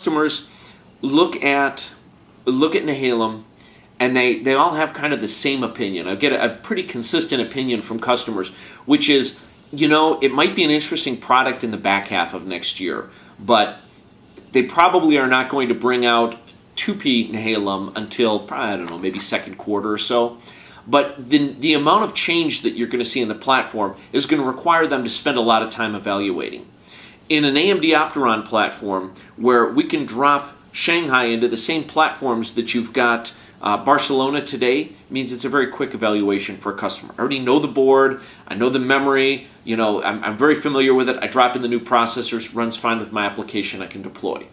Customers look at Nehalem, and they all have kind of the same opinion. I get a pretty consistent opinion from customers, which is, it might be an interesting product in the back half of next year, but they probably are not going to bring out 2P Nehalem until, I don't know, maybe second quarter or so. But the amount of change that you're going to see in the platform is going to require them to spend a lot of time evaluating. In an AMD Opteron platform, where we can drop Shanghai into the same platforms that you've got Barcelona today, means it's a very quick evaluation for a customer. I already know the board, I know the memory, I'm very familiar with it. I drop in the new processors, runs fine with my application, I can deploy.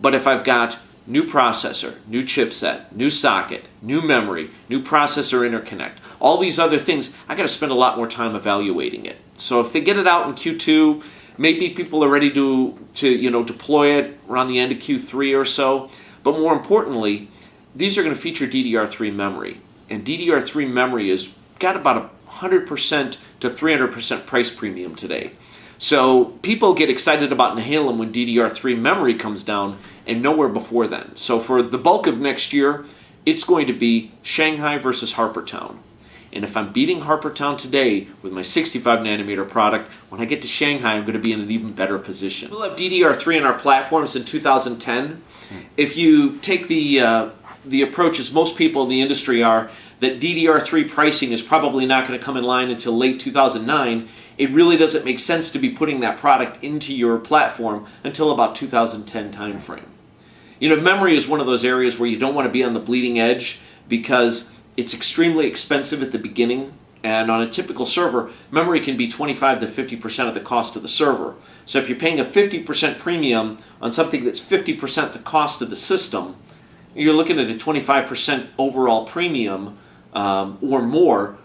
But if I've got new processor, new chipset, new socket, new memory, new processor interconnect, all these other things, I got to spend a lot more time evaluating it. So if they get it out in Q2, maybe people are ready to deploy it around the end of Q3 or so. But more importantly, these are going to feature DDR3 memory. And DDR3 memory has got about 100% to 300% price premium today. So people get excited about Nehalem when DDR3 memory comes down, and nowhere before then. So for the bulk of next year, it's going to be Shanghai versus Harpertown. And if I'm beating Harpertown today with my 65 nanometer product, when I get to Shanghai, I'm going to be in an even better position. We'll have DDR3 in our platforms in 2010. If you take the approach, as most people in the industry are, that DDR3 pricing is probably not going to come in line until late 2009, it really doesn't make sense to be putting that product into your platform until about 2010 timeframe. Memory is one of those areas where you don't want to be on the bleeding edge because it's extremely expensive at the beginning, and on a typical server, memory can be 25 to 50% of the cost of the server. So if you're paying a 50% premium on something that's 50% the cost of the system, you're looking at a 25% overall premium or more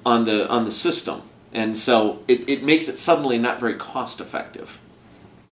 on the system. And so it makes it suddenly not very cost effective.